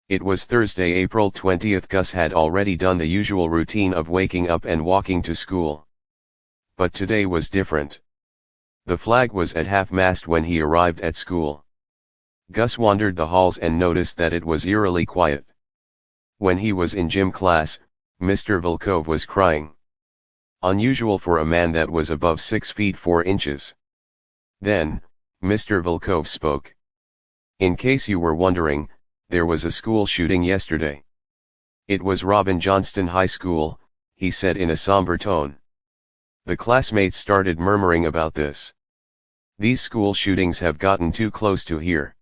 It was Thursday, April 20th. Gus had already done the usual routine of waking up and walking to school. But today was different. The flag was at half-mast when he arrived at school. Gus wandered the halls and noticed that it was eerily quiet. When he was in gym class, Mr. Volkov was crying. Unusual for a man that was above 6 feet 4 inches. Then, Mr. Volkov spoke. In case you were wondering, there was a school shooting yesterday. It was Robin Johnston High School, he said in a somber tone. The classmates started murmuring about this. These school shootings have gotten too close to here.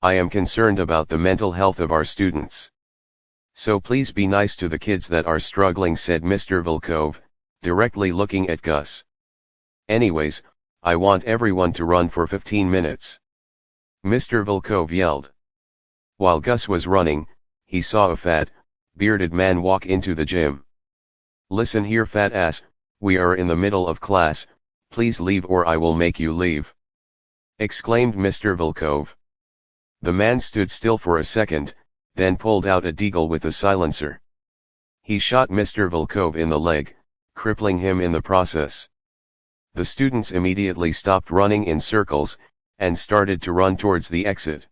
I am concerned about the mental health of our students. So please be nice to the kids that are struggling, said Mr. Volkov, directly looking at Gus. Anyways, I want everyone to run for 15 minutes. Mr. Volkov yelled. While Gus was running, he saw a fat, bearded man walk into the gym. Listen here, fat ass, we are in the middle of class, please leave or I will make you leave, exclaimed Mr. Volkov. The man stood still for a second, then pulled out a deagle with a silencer. He shot Mr. Volkov in the leg, crippling him in the process. The students immediately stopped running in circles, and started to run towards the exit.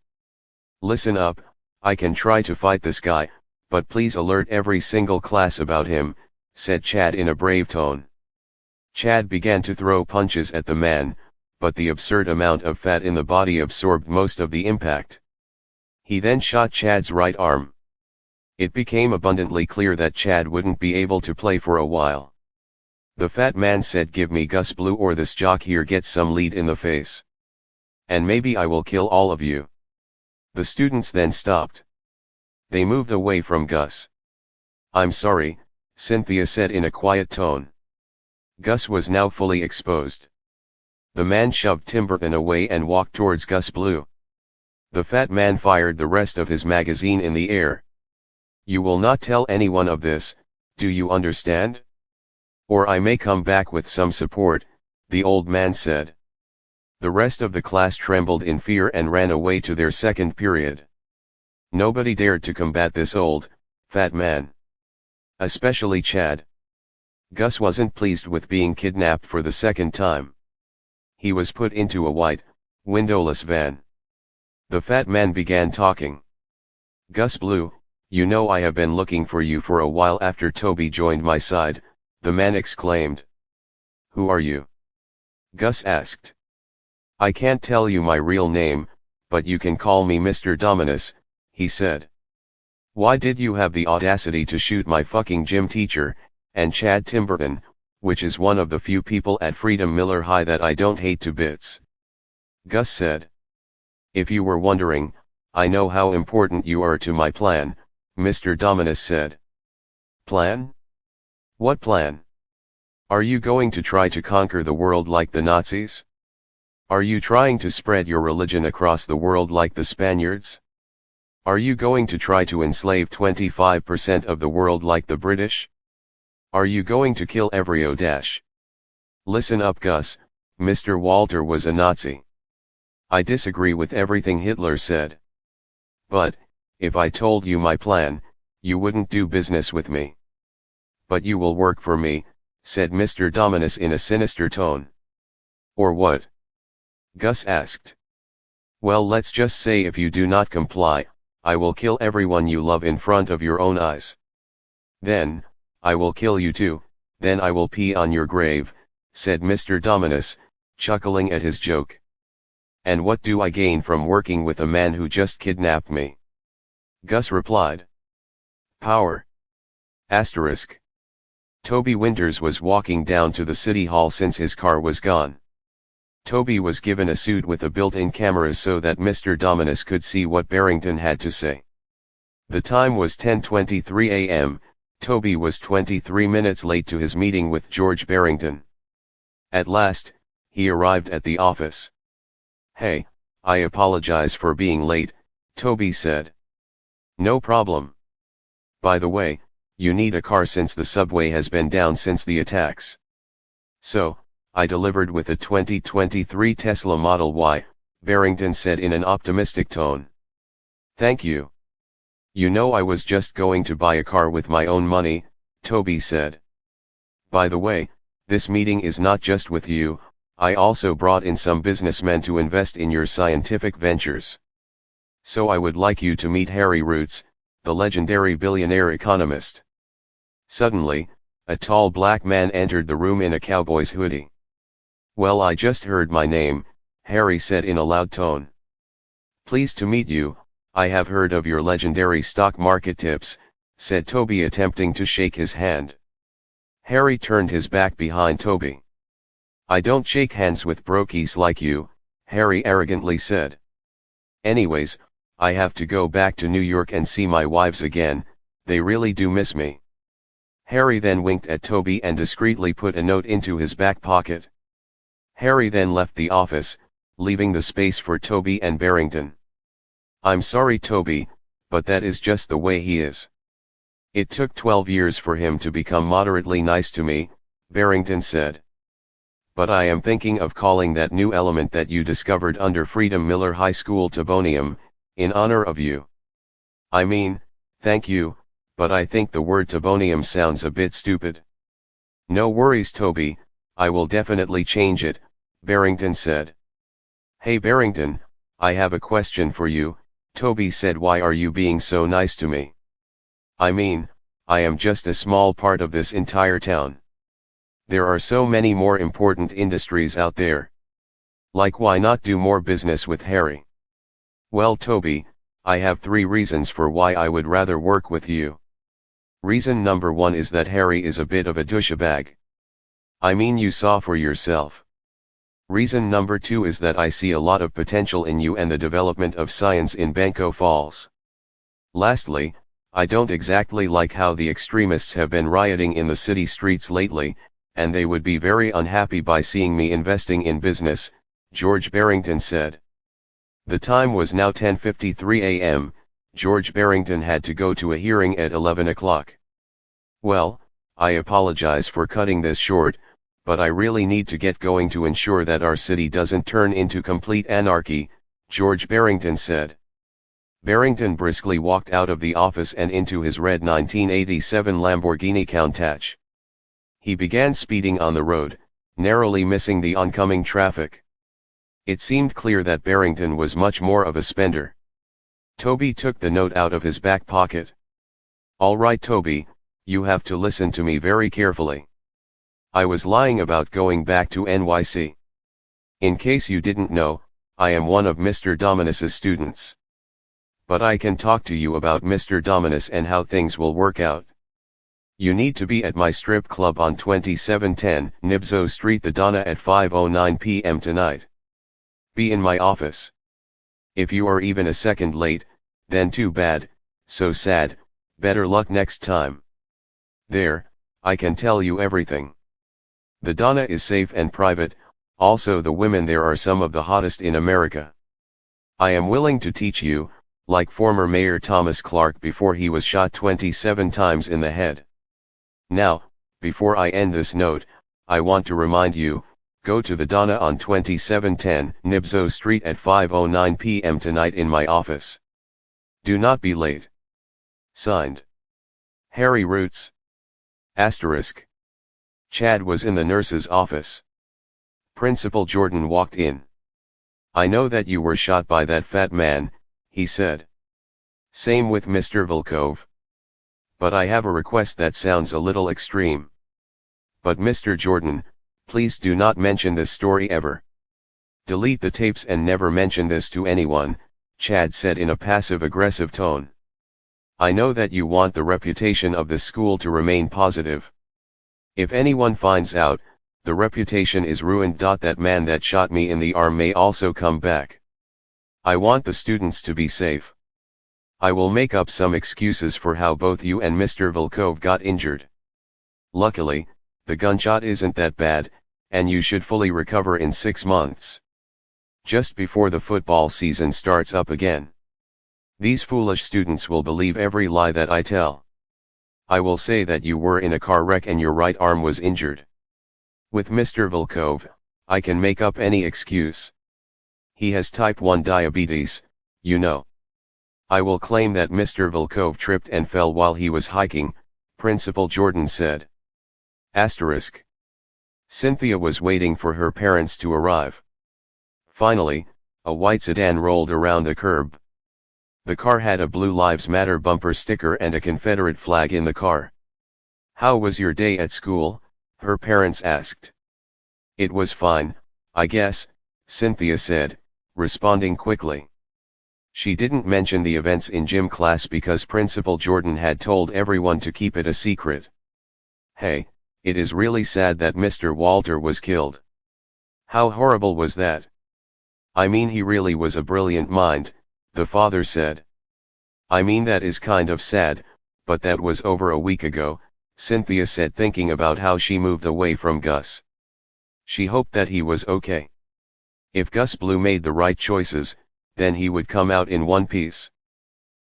Listen up, I can try to fight this guy, but please alert every single class about him, said Chad in a brave tone. Chad began to throw punches at the man, but the absurd amount of fat in the body absorbed most of the impact. He then shot Chad's right arm. It became abundantly clear that Chad wouldn't be able to play for a while. The fat man said, give me Gus Blue or this jock here gets some lead in the face. And maybe I will kill all of you. The students then stopped. They moved away from Gus. I'm sorry, Cynthia said in a quiet tone. Gus was now fully exposed. The man shoved Timberton away and walked towards Gus Blue. The fat man fired the rest of his magazine in the air. You will not tell anyone of this, do you understand? Or I may come back with some support, the old man said. The rest of the class trembled in fear and ran away to their second period. Nobody dared to combat this old, fat man. Especially Chad. Gus wasn't pleased with being kidnapped for the second time. He was put into a white, windowless van. The fat man began talking. Gus Blue, you know I have been looking for you for a while after Toby joined my side, the man exclaimed. Who are you? Gus asked. I can't tell you my real name, but you can call me Mr. Dominus, he said. Why did you have the audacity to shoot my fucking gym teacher, and Chad Timberton, which is one of the few people at Freedom Miller High that I don't hate to bits? Gus said. If you were wondering, I know how important you are to my plan, Mr. Dominus said. Plan? What plan? Are you going to try to conquer the world like the Nazis? Are you trying to spread your religion across the world like the Spaniards? Are you going to try to enslave 25% of the world like the British? Are you going to kill every Odash? Listen up, Gus, Mr. Walter was a Nazi. I disagree with everything Hitler said. But, if I told you my plan, you wouldn't do business with me. But you will work for me, said Mr. Dominus in a sinister tone. Or what? Gus asked. Well, let's just say if you do not comply, I will kill everyone you love in front of your own eyes. Then, I will kill you too, then I will pee on your grave, said Mr. Dominus, chuckling at his joke. And what do I gain from working with a man who just kidnapped me? Gus replied. Power. Asterisk. Toby Winters was walking down to the city hall since his car was gone. Toby was given a suit with a built-in camera so that Mr. Dominus could see what Barrington had to say. The time was 10:23 a.m., Toby was 23 minutes late to his meeting with George Barrington. At last, he arrived at the office. Hey, I apologize for being late, Toby said. No problem. By the way, you need a car since the subway has been down since the attacks. So, I delivered with a 2023 Tesla Model Y, Barrington said in an optimistic tone. Thank you. You know I was just going to buy a car with my own money, Toby said. By the way, this meeting is not just with you, I also brought in some businessmen to invest in your scientific ventures. So I would like you to meet Harry Roots, the legendary billionaire economist. Suddenly, a tall black man entered the room in a cowboy's hoodie. Well, I just heard my name, Harry said in a loud tone. Pleased to meet you, I have heard of your legendary stock market tips, said Toby attempting to shake his hand. Harry turned his back behind Toby. I don't shake hands with brokies like you, Harry arrogantly said. Anyways, I have to go back to New York and see my wives again, they really do miss me. Harry then winked at Toby and discreetly put a note into his back pocket. Harry then left the office, leaving the space for Toby and Barrington. I'm sorry Toby, but that is just the way he is. It took 12 years for him to become moderately nice to me, Barrington said. But I am thinking of calling that new element that you discovered under Freedom Miller High School Tobonium, in honor of you. I mean, thank you, but I think the word Tobonium sounds a bit stupid. No worries Toby, I will definitely change it, Barrington said. Hey Barrington, I have a question for you, Toby said. Why are you being so nice to me? I mean, I am just a small part of this entire town. There are so many more important industries out there. Like, why not do more business with Harry? Well Toby, I have 3 reasons for why I would rather work with you. Reason number 1 is that Harry is a bit of a douchebag. I mean, you saw for yourself. Reason number 2 is that I see a lot of potential in you and the development of science in Banco Falls. Lastly, I don't exactly like how the extremists have been rioting in the city streets lately, and they would be very unhappy by seeing me investing in business, George Barrington said. The time was now 10:53 a.m., George Barrington had to go to a hearing at 11 o'clock. Well, I apologize for cutting this short, but I really need to get going to ensure that our city doesn't turn into complete anarchy, George Barrington said. Barrington briskly walked out of the office and into his red 1987 Lamborghini Countach. He began speeding on the road, narrowly missing the oncoming traffic. It seemed clear that Barrington was much more of a spender. Toby took the note out of his back pocket. All right Toby, you have to listen to me very carefully. I was lying about going back to NYC. In case you didn't know, I am one of Mr. Dominus's students. But I can talk to you about Mr. Dominus and how things will work out. You need to be at my strip club on 2710 Nibso Street, the Donna, at 5:09 p.m. tonight. Be in my office. If you are even a second late, then too bad, so sad, better luck next time. There, I can tell you everything. The Donna is safe and private, also the women there are some of the hottest in America. I am willing to teach you, like former Mayor Thomas Clark before he was shot 27 times in the head. Now, before I end this note, I want to remind you, go to the Donna on 2710 Nibso Street at 5:09 p.m. tonight in my office. Do not be late. Signed, Harry Roots. Asterisk. Chad was in the nurse's office. Principal Jordan walked in. I know that you were shot by that fat man, he said. Same with Mr. Volkov. But I have a request that sounds a little extreme. But Mr. Jordan, please do not mention this story ever. Delete the tapes and never mention this to anyone, Chad said in a passive-aggressive tone. I know that you want the reputation of this school to remain positive. If anyone finds out, the reputation is ruined. That man that shot me in the arm may also come back. I want the students to be safe. I will make up some excuses for how both you and Mr. Volkov got injured. Luckily, the gunshot isn't that bad, and you should fully recover in 6 months. Just before the football season starts up again. These foolish students will believe every lie that I tell. I will say that you were in a car wreck and your right arm was injured. With Mr. Volkov, I can make up any excuse. He has type 1 diabetes, you know. I will claim that Mr. Volkov tripped and fell while he was hiking, Principal Jordan said. Asterisk. Cynthia was waiting for her parents to arrive. Finally, a white sedan rolled around the curb. The car had a Blue Lives Matter bumper sticker and a Confederate flag in the car. How was your day at school? Her parents asked. It was fine, I guess, Cynthia said, responding quickly. She didn't mention the events in gym class because Principal Jordan had told everyone to keep it a secret. Hey, it is really sad that Mr. Walter was killed. How horrible was that? I mean, he really was a brilliant mind, the father said. I mean, that is kind of sad, but that was over a week ago, Cynthia said, thinking about how she moved away from Gus. She hoped that he was okay. If Gus Blue made the right choices, then he would come out in one piece.